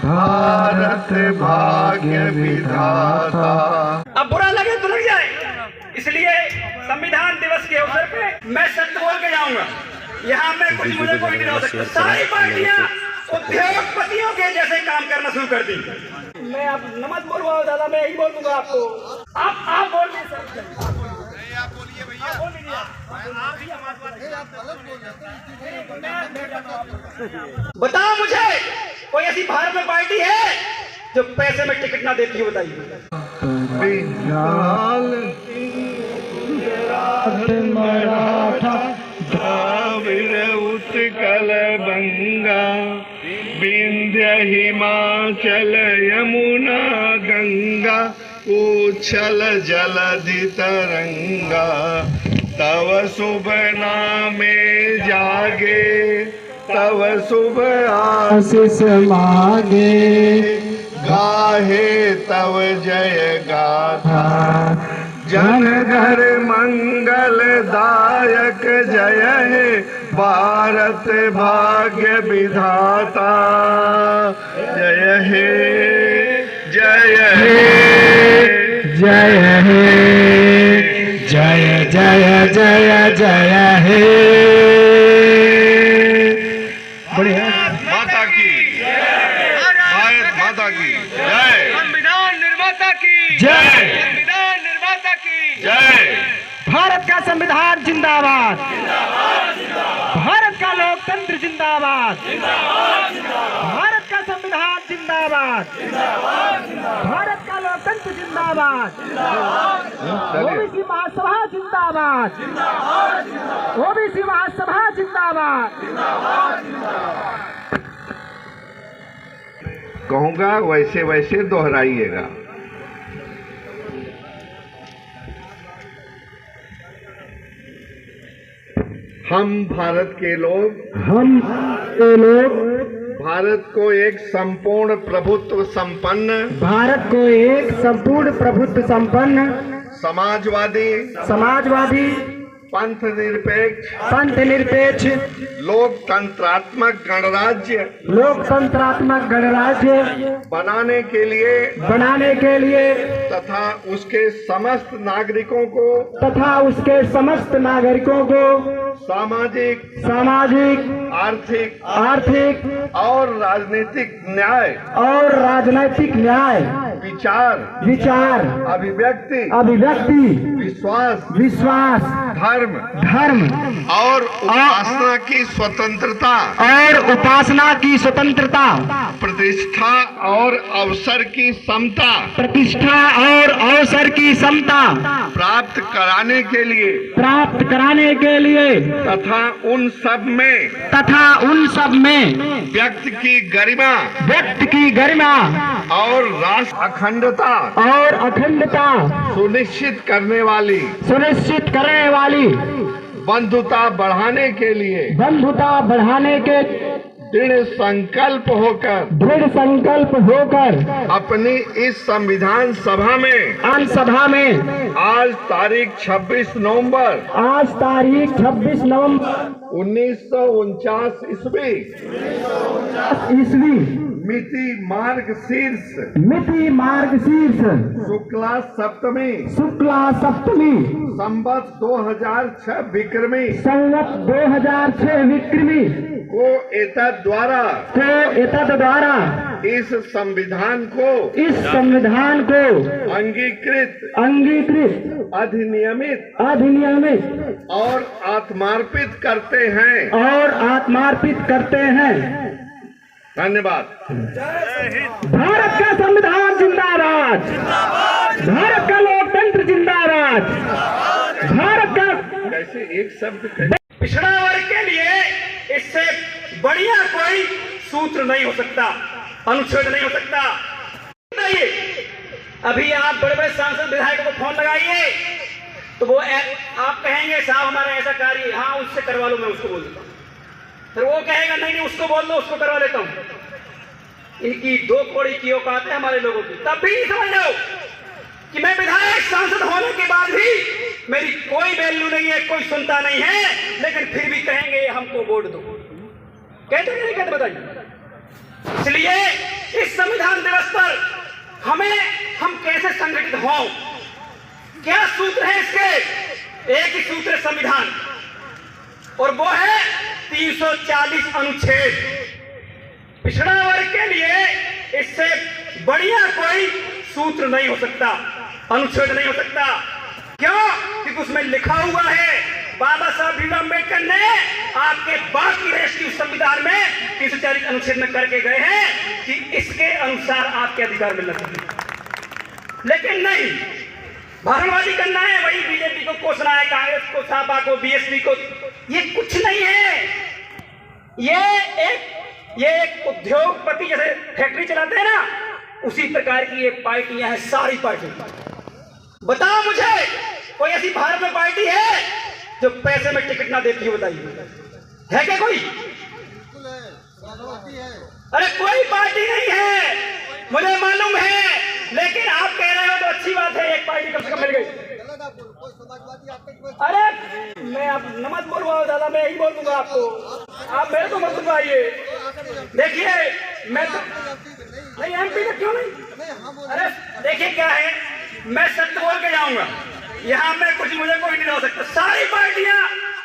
भारत भाग्य विधाता। अब बुरा लगे तो लग जाए, इसलिए संविधान दिवस के अवसर पे मैं सत्य बोल के जाऊंगा। यहाँ में कुछ मुझे कोई नहीं हो सकता। सारी पार्टियां उद्योगपतियों के जैसे काम करना शुरू कर दी। मैं अब नमत बोलूंगा दादा, मैं यही बोल दूंगा आपको। आप बोल नहीं सकते, आप बोलिए भैया, बोल लीजिए बताओ मुझे कोई ऐसी भारत में पार्टी है जो पैसे में टिकट ना देती है? बताइए। मराठा द्राविड़ उत्कल बंगा, विंध्य हिमाचल यमुना गंगा, उच्छल जलधि तरंगा, तव शुभ नामे जागे, तव शुभ आशीष मागे, गाहे तव जय गाथा, जन घर मंगल दायक जय हे, भारत भाग्य विधाता जय हे, जय हे, जय हे, जय जय जय जय हे। बढ़िया। माता की भारत माता की जय, संविधान निर्माता की जय, संविधान निर्माता की जय। भारत का संविधान जिंदाबाद, भारत का लोकतंत्र जिंदाबाद, भारत का संविधान जिंदाबाद, भारत का लोकतंत्र जिंदाबाद, ओबीसी महासभा जिंदाबाद, ओबीसी महासभा जिंदाबाद। कहूँगा वैसे वैसे दोहराइएगा। हम भारत के लोग, भारत को एक संपूर्ण प्रभुत्व संपन्न, भारत को एक संपूर्ण प्रभुत्व संपन्न, समाजवादी, पंथ निरपेक्ष, लोकतंत्रात्मक गणराज्य बनाने के लिए तथा उसके समस्त नागरिकों को सामाजिक, आर्थिक और राजनीतिक न्याय, विचार, अभिव्यक्ति, विश्वास, धर्म और उपासना की स्वतंत्रता, प्रतिष्ठा और अवसर की समता, प्राप्त कराने के लिए तथा उन सब में व्यक्ति की गरिमा और राष्ट्र अखंडता सुनिश्चित करने वाली बंधुता बढ़ाने के दृढ़ संकल्प होकर अपनी इस संविधान सभा में आज तारीख 26 नवंबर 1949 ईस्वी मिति मार्गशीर्ष शुक्ला सप्तमी संवत 2006 विक्रमी को एतद द्वारा इस संविधान को अंगीकृत अधिनियमित और आत्मार्पित करते हैं। धन्यवाद। भारत का संविधान जिंदाबाद, भारत का लोकतंत्र जिंदाबाद, भारत का कैसे एक शब्द पिछड़ा वर्ग के लिए इससे बढ़िया कोई सूत्र नहीं हो सकता, अनुच्छेद नहीं हो सकता। अभी आप बड़े बड़े सांसद विधायकों को फोन लगाइए तो वो आप कहेंगे साहब हमारा ऐसा कार्य, हाँ उससे करवा लो, मैं उसको बोल देता हूँ। फिर वो कहेगा नहीं उसको बोल दो, उसको करवा लेता हूँ। इनकी दो कौड़ी की औकात है हमारे लोगों की। तब भी समझ लो कि मैं विधायक सांसद होने के बाद भी मेरी कोई वैल्यू नहीं है, कोई सुनता नहीं है, लेकिन फिर भी कहेंगे हमको वोट दो। कहते नहीं कहते बताइए। इसलिए इस हम कैसे संगठित हों, क्या सूत्र है इसके? एक ही सूत्र है संविधान, और वो है 340 अनुच्छेद। पिछड़ा वर्ग के लिए इससे बढ़िया कोई सूत्र नहीं हो सकता, अनुच्छेद नहीं हो सकता। क्यों? क्योंकि उसमें लिखा हुआ है, बाबा साहब भीमराव अम्बेडकर ने आपके बाकी राष्ट्रीय संविधान में 340 अनुच्छेद में करके गए हैं कि इसके अनुसार आपके अधिकार मिलना चाहिए। लेकिन नहीं, भाषणबाजी करना है, वही बीजेपी को कोसना है, कांग्रेस को, सपा को, बीएसपी को। ये कुछ नहीं है। ये एक उद्योगपति जैसे फैक्ट्री चलाते हैं ना, उसी प्रकार की ये पार्टियां हैं, सारी पार्टी। बताओ मुझे कोई ऐसी भारत में पार्टी है जो पैसे में टिकट ना देती हो? बताइए, है क्या कोई? अरे कोई पार्टी नहीं है, मुझे मालूम है, लेकिन आप कह रहे हो तो अच्छी बात है, एक पार्टी कम से कम मिल गई। अरे मैं आप नमत बोल रहा हूँ दादा, मैं यही बोल दूंगा आपको, आप मेरे को मत बुलवाइए। देखिए मैं तो नहीं, एमपी का क्यों नहीं? अरे देखिए क्या है, मैं सत्य बोल के जाऊंगा, यहाँ में कुछ मुझे कोई नहीं हो सकता। सारी पार्टियां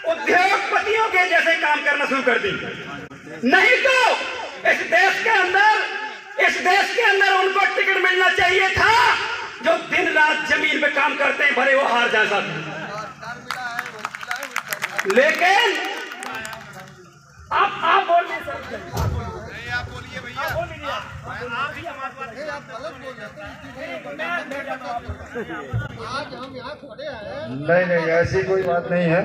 उद्योगपतियों के जैसे काम करना शुरू कर दी, नहीं तो इस देश के अंदर उनको टिकट मिलना चाहिए था। जो दिन रात जमीन पे काम करते हैं, भले वो हार जाए साथ, लेकिन आप बोल नहीं सकते। आप बोलिए भैया, आप गलत बोल रहे हैं। आज हम यहाँ खड़े हैं। नहीं, ऐसी कोई बात नहीं है।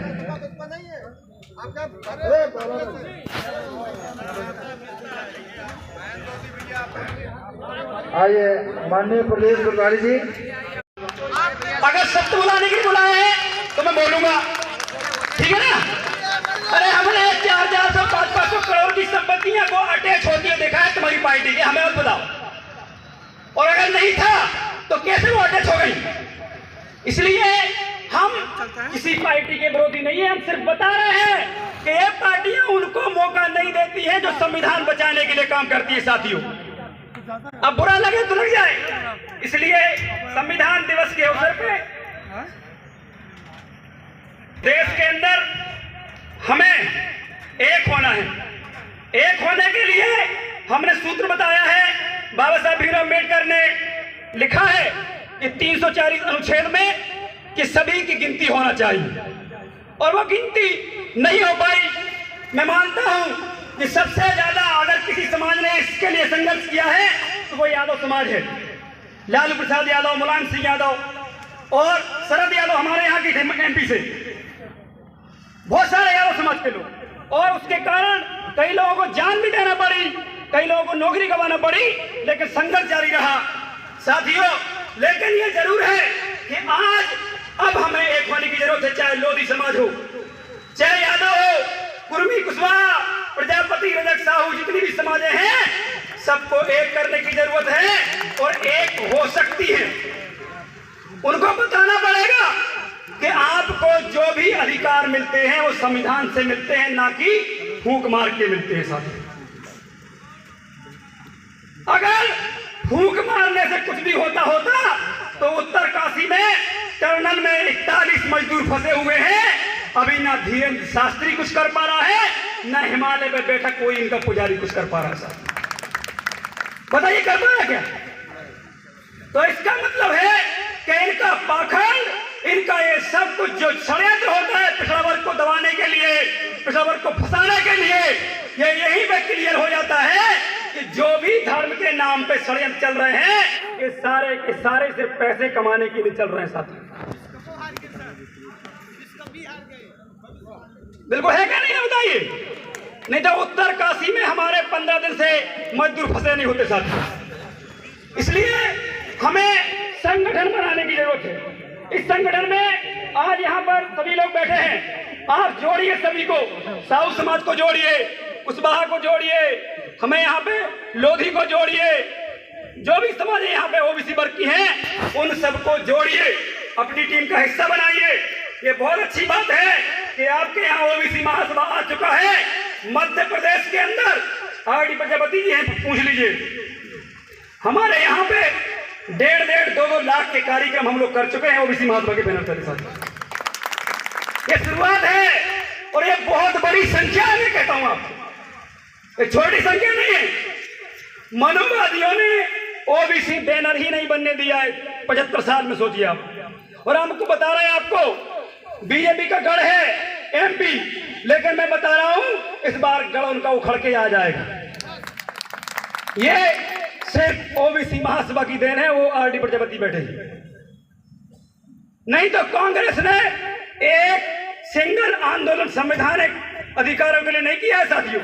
आइए माननीय प्रदेश प्रभारी जी। अगर सत्य बुलाने के लिए बुलाए हैं तो मैं बोलूंगा, ठीक है ना? अरे हमने 400 500 करोड़ की संपत्तियां को अटैच होती है देखा है तुम्हारी पार्टी के, हमें और बताओ। और अगर नहीं था तो कैसे वो अटैच हो गई? इसलिए हम किसी पार्टी के विरोधी नहीं है, हम सिर्फ बता रहे हैं कि ये पार्टियां उनको मौका नहीं देती है जो संविधान बचाने के लिए काम करती है। साथियों, अब बुरा लगे तो लग जाए, इसलिए संविधान दिवस के अवसर पे देश के अंदर हमें एक होना है। एक होने के लिए हमने सूत्र बताया है, बाबा साहब भीमराव अम्बेडकर ने लिखा है कि 340 अनुच्छेद में कि सभी की गिनती होना चाहिए, और वो गिनती नहीं हो पाई। मैं मानता हूं कि सबसे ज्यादा अगर किसी समाज ने इसके लिए संघर्ष किया है तो वो यादव समाज है। लालू प्रसाद यादव, मुलायम सिंह यादव और शरद यादव हमारे यहाँ की थे एमपी से, बहुत सारे यादव समाज के लोग, और उसके कारण कई लोगों को जान भी देना पड़ी, कई लोगों को नौकरी गंवाना पड़ी, लेकिन संघर्ष जारी रहा। साथियों, लेकिन ये जरूर है कि आज अब हमें एक होने की जरूरत है, चाहे लोधी समाज हो, चाहे यादव हो, कुर्मी, कुशवाहा, प्रजापति, रजक, साहू, जितनी भी समाजें हैं, सबको एक करने की जरूरत है, और एक हो सकती है। उनको बताना पड़ेगा कि आपको जो भी अधिकार मिलते हैं वो संविधान से मिलते हैं, ना कि फूंक मार के मिलते हैं। साथियों, अगर फूंक मारने से कुछ भी होता तो उत्तरकाशी में टर्नल में 41 मजदूर फंसे हुए हैं, अभी ना धीरेन्द्र शास्त्री कुछ कर पा रहा है, ना हिमालय में बैठा कोई इनका पुजारी कुछ कर पा रहा है। बताइए कर पा रहा क्या? तो इसका मतलब है कि इनका पाखंड, इनका ये सब कुछ जो षड्यंत्र होता है पिछड़ा वर्ग को दबाने के लिए, पिछड़ा वर्ग को फंसाने के लिए, ये यही पे क्लियर हो जाता है कि जो भी धर्म के नाम पे षड्यंत्र चल रहे हैं, ये सारे के सारे सिर्फ पैसे कमाने के लिए चल रहे हैं। साथी, बिल्कुल है क्या नहीं है? बताइए, नहीं तो उत्तरकाशी में हमारे 15 दिन से मजदूर फंसे नहीं होते। साथी, इसलिए हमें संगठन बनाने की जरूरत है। इस संगठन में आज यहाँ पर सभी लोग बैठे हैं, आप जोड़िए सभी को, साहू समाज को जोड़िए, कुशवाहा को जोड़िए, हमें यहाँ पे लोधी को जोड़िए, जो भी समाज यहाँ पे ओबीसी वर्ग की हैं उन सबको जोड़िए, अपनी टीम का हिस्सा बनाइए। ये बहुत अच्छी बात है कि आपके यहाँ ओबीसी महासभा आ चुका है मध्य प्रदेश के अंदर। आरडी प्रजापति जी हैं, पूछ लीजिए, हमारे यहाँ पे 1.5-2 लाख के कार्यक्रम हम लोग कर चुके हैं ओबीसी महासभा के बैनर तले साथ। ये शुरुआत है और ये बहुत बड़ी संख्या है, मैं कहता हूं आपको, ये छोटी संख्या नहीं है। मनोवादियों ने ओबीसी बैनर ही नहीं बनने दिया है 75 साल में, सोचिए आप। और हमको बता रहे हैं, आपको बीजेपी का गढ़ है एमपी, लेकिन मैं बता रहा हूं इस बार गढ़ उनका उखड़ के आ जाएगा। ये सिर्फ ओबीसी महासभा की देन है, वो आरडी प्रजापति बैठे ही। नहीं तो कांग्रेस ने एक सिंगल आंदोलन संवैधानिक अधिकारों के लिए नहीं किया है साथियों,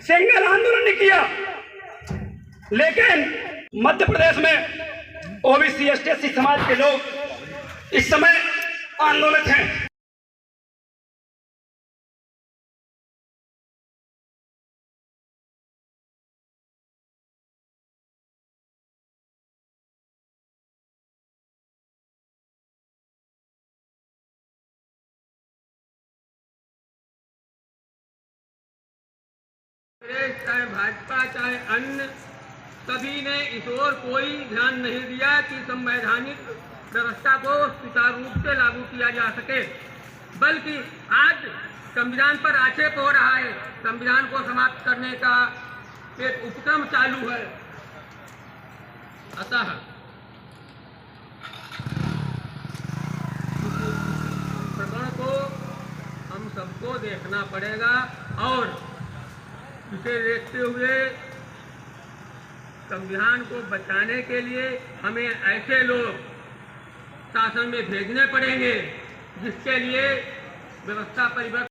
सिंगल आंदोलन नहीं किया। लेकिन मध्य प्रदेश में ओबीसी एसटी समाज के लोग इस समय आंदोलित हैं। चाहे भाजपा चाहे अन्य, सभी ने इस ओर कोई ध्यान नहीं दिया कि संवैधानिक व्यवस्था को सुचारू रूप से लागू किया जा सके, बल्कि आज संविधान पर आक्षेप हो रहा है। संविधान को समाप्त करने का एक उपक्रम चालू है। अतः प्रकरण को हम सबको देखना पड़ेगा और इसे देखते हुए संविधान को बचाने के लिए हमें ऐसे लोग शासन में भेजने पड़ेंगे जिसके लिए व्यवस्था परिवर्तन